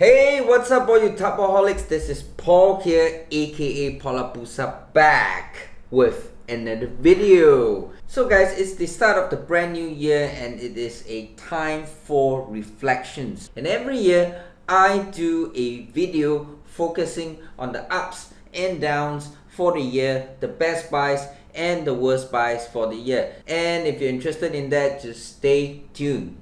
Hey, what's up all you Taobaholics? This is Paul here, aka Paulabusa, back with another video. So guys, it's the start of the brand new year and it is a time for reflections. And every year, I do a video focusing on the ups and downs for the year, the best buys and the worst buys for the year. And if you're interested in that, just stay tuned.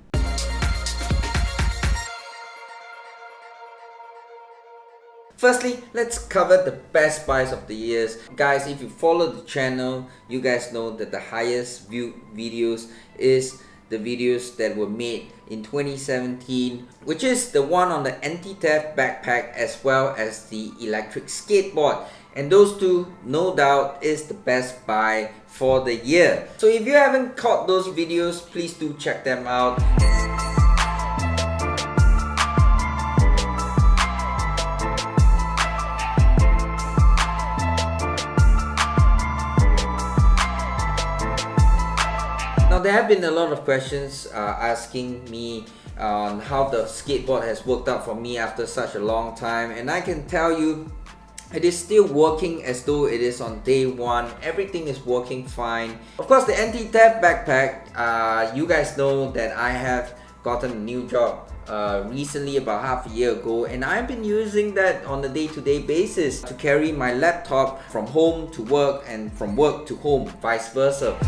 Firstly, let's cover the best buys of the years. Guys, if you follow the channel, you guys know that the highest viewed videos is the videos that were made in 2017, which is the one on the anti-theft backpack as well as the electric skateboard. And those two, no doubt, is the best buy for the year. So if you haven't caught those videos, please do check them out. Now there have been a lot of questions asking me on how the skateboard has worked out for me after such a long time, and I can tell you it is still working as though it is on day one. Everything is working fine. Of course, the anti-theft backpack, you guys know that I have gotten a new job recently, about half a year ago, and I've been using that on a day-to-day basis to carry my laptop from home to work and from work to home, vice versa.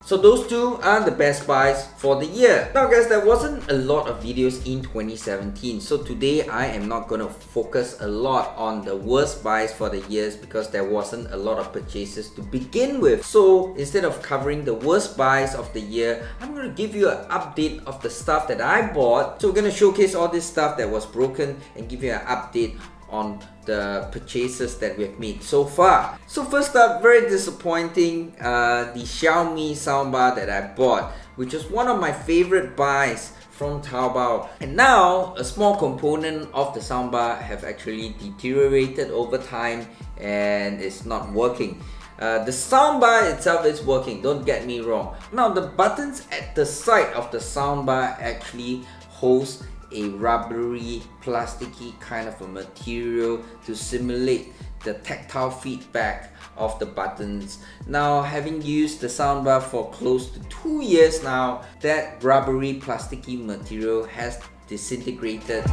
So those two are the best buys for the year. Now guys, there wasn't a lot of videos in 2017, so today I am not going to focus a lot on the worst buys for the years because there wasn't a lot of purchases to begin with. So instead of covering the worst buys of the year, I'm going to give you an update of the stuff that I bought. So we're going to showcase all this stuff that was broken and give you an update on the purchases that we've made so far. So first up, very disappointing, the Xiaomi soundbar that I bought, which is one of my favorite buys from Taobao. And now a small component of the soundbar have actually deteriorated over time and it's not working. The soundbar itself is working, don't get me wrong. Now the buttons at the side of the soundbar actually holds a rubbery, plasticky kind of a material to simulate the tactile feedback of the buttons. Now, having used the soundbar for close to 2 years now, that rubbery, plasticky material has disintegrated.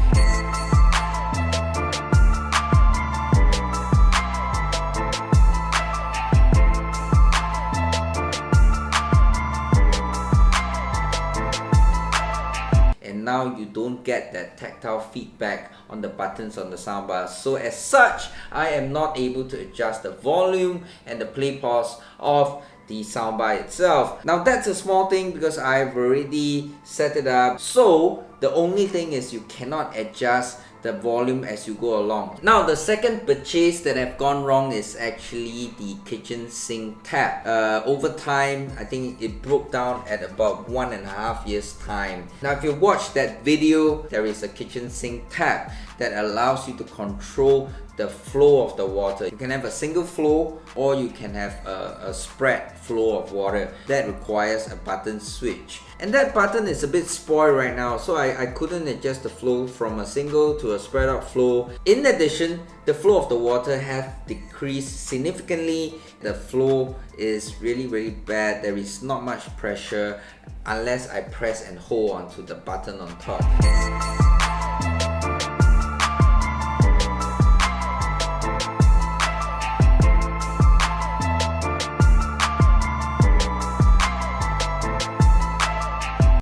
Now you don't get that tactile feedback on the buttons on the soundbar. So as such, I am not able to adjust the volume and the play pause of the soundbar itself. Now that's a small thing because I've already set it up. So the only thing is you cannot adjust the volume as you go along. Now the second purchase that have gone wrong is actually the kitchen sink tap. Over time, I think it broke down at about 1.5 years time. Now if you watch that video, there is a kitchen sink tap that allows you to control the flow of the water. You can have a single flow or you can have a spread flow of water. That requires a button switch. And that button is a bit spoiled right now, so I couldn't adjust the flow from a single to a spread out flow. In addition, the flow of the water has decreased significantly. The flow is really bad. There is not much pressure unless I press and hold onto the button on top.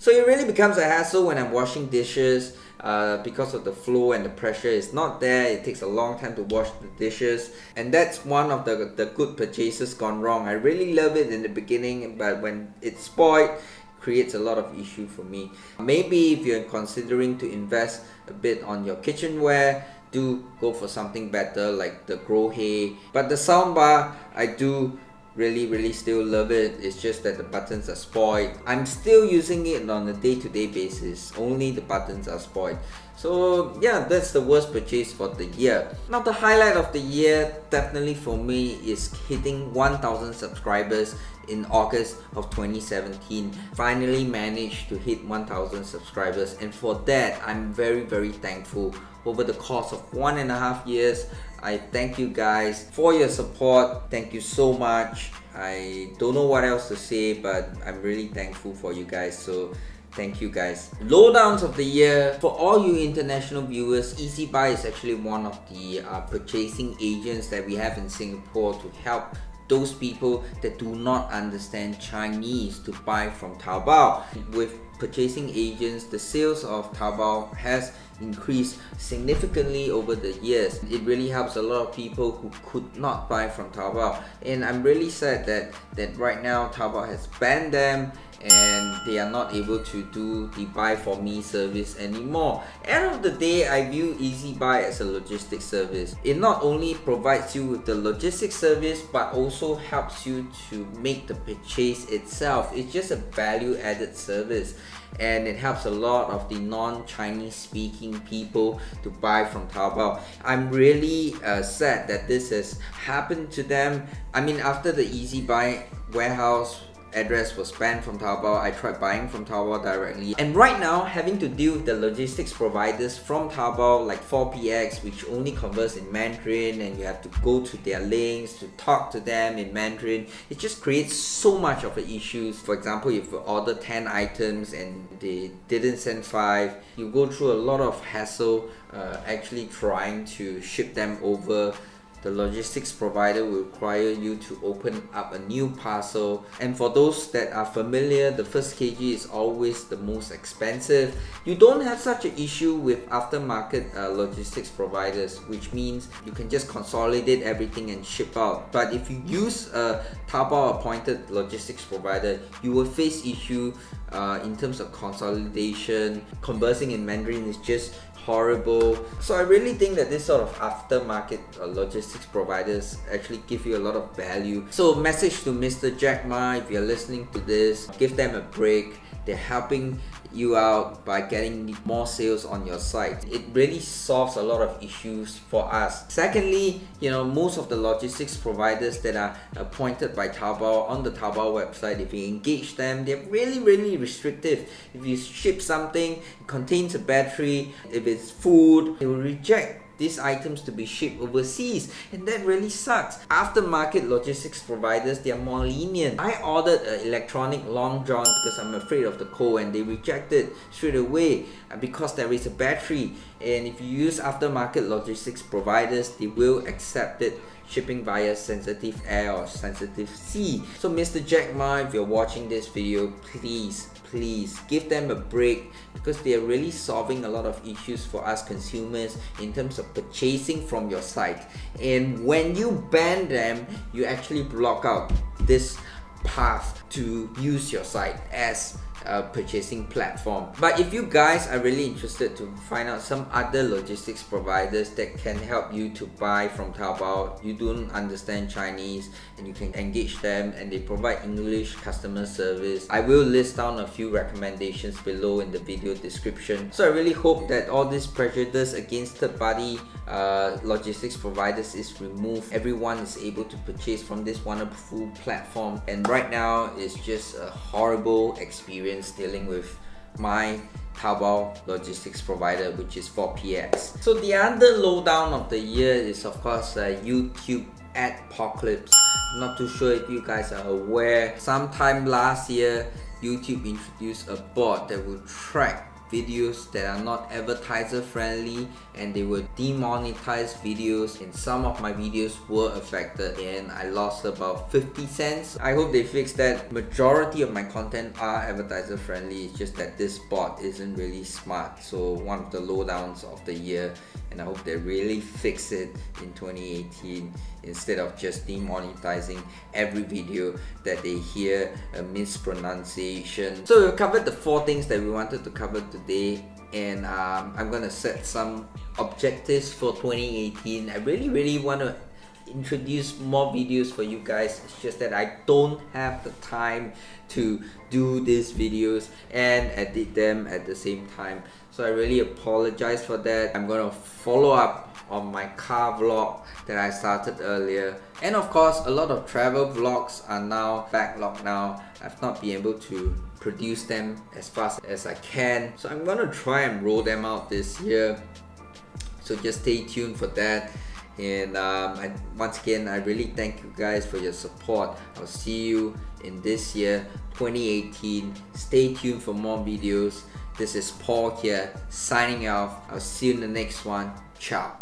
So it really becomes a hassle when I'm washing dishes because of the flow and the pressure is not there. It takes a long time to wash the dishes, and that's one of the good purchases gone wrong. I really love it in the beginning, but when it's spoiled, it creates a lot of issue for me. Maybe if you're considering to invest a bit on your kitchenware, do go for something better like the Grow Hay. But the soundbar, I do really still love it. It's just that the buttons are spoiled. I'm still using it on a day-to-day basis, only the buttons are spoiled. So yeah, that's the worst purchase for the year. Now the highlight of the year definitely for me is hitting 1,000 subscribers in August of 2017. Finally managed to hit 1,000 subscribers, and for that I'm very thankful. Over the course of 1.5 years, I thank you guys for your support. Thank you so much. I don't know what else to say, but I'm really thankful for you guys, so thank you guys. Lowdowns of the year. For all you international viewers, EasyBuy is actually one of the purchasing agents that we have in Singapore to help those people that do not understand Chinese to buy from Taobao. With purchasing agents, the sales of Taobao has increased significantly over the years. It really helps a lot of people who could not buy from Taobao, and I'm really sad that right now Taobao has banned them and they are not able to do the buy for me service anymore. End of the day, I view EasyBuy as a logistics service. It not only provides you with the logistics service but also helps you to make the purchase itself. It's just a value added service, and it helps a lot of the non-Chinese speaking people to buy from Taobao. I'm really sad that this has happened to them. I mean, after the EasyBuy warehouse address was banned from Taobao, I tried buying from Taobao directly, and right now having to deal with the logistics providers from Taobao like 4PX, which only converse in Mandarin, and you have to go to their links to talk to them in Mandarin. It just creates so much of an issues. For example, if you order 10 items and they didn't send 5, you go through a lot of hassle actually trying to ship them over. The logistics provider will require you to open up a new parcel, and for those that are familiar, the first kg is always the most expensive. You don't have such an issue with aftermarket logistics providers, which means you can just consolidate everything and ship out. But if you use a Taobao appointed logistics provider, you will face issue in terms of consolidation. Conversing in Mandarin is just horrible. So I really think that this sort of aftermarket logistics providers actually give you a lot of value. So message to Mr. Jack Ma, if you're listening to this, give them a break. They're helping you out by getting more sales on your site. It really solves a lot of issues for us. Secondly, most of the logistics providers that are appointed by Taobao on the Taobao website, if you engage them, they're really restrictive. If you ship something, it contains a battery, if it's food, they will reject these items to be shipped overseas, and that really sucks. Aftermarket logistics providers, they are more lenient. I ordered an electronic long john because I'm afraid of the cold, and they rejected straight away because there is a battery. And if you use aftermarket logistics providers, they will accept it shipping via sensitive air or sensitive sea. So Mr. Jack Ma, if you're watching this video, please give them a break, because they are really solving a lot of issues for us consumers in terms of purchasing from your site. And when you ban them, you actually block out this path to use your site as a purchasing platform. But if you guys are really interested to find out some other logistics providers that can help you to buy from Taobao, you don't understand Chinese and you can engage them, and they provide English customer service, I will list down a few recommendations below in the video description. So I really hope that all this prejudice against third-party logistics providers is removed. Everyone is able to purchase from this wonderful platform, and right now it's just a horrible experience dealing with my Taobao logistics provider, which is 4PX. So the other lowdown of the year is of course YouTube Adpocalypse. I'm not too sure if you guys are aware. Sometime last year, YouTube introduced a bot that will track videos that are not advertiser friendly, and they would demonetize videos, and some of my videos were affected and I lost about 50 cents. I hope they fix that. Majority of my content are advertiser friendly, it's just that this bot isn't really smart. So one of the lowdowns of the year, and I hope they really fix it in 2018 instead of just demonetizing every video that they hear a mispronunciation. So we've covered the 4 things that we wanted to cover today, and I'm gonna set some objectives for 2018. I really want to introduce more videos for you guys. It's just that I don't have the time to do these videos and edit them at the same time. So I really apologize for that. I'm gonna follow up on my car vlog that I started earlier. And of course, a lot of travel vlogs are now backlogged now. I've not been able to produce them as fast as I can. So I'm gonna try and roll them out this year. So just stay tuned for that. And once again, I really thank you guys for your support. I'll see you in this year, 2018. Stay tuned for more videos. This is Paul here, signing off. I'll see you in the next one. Ciao.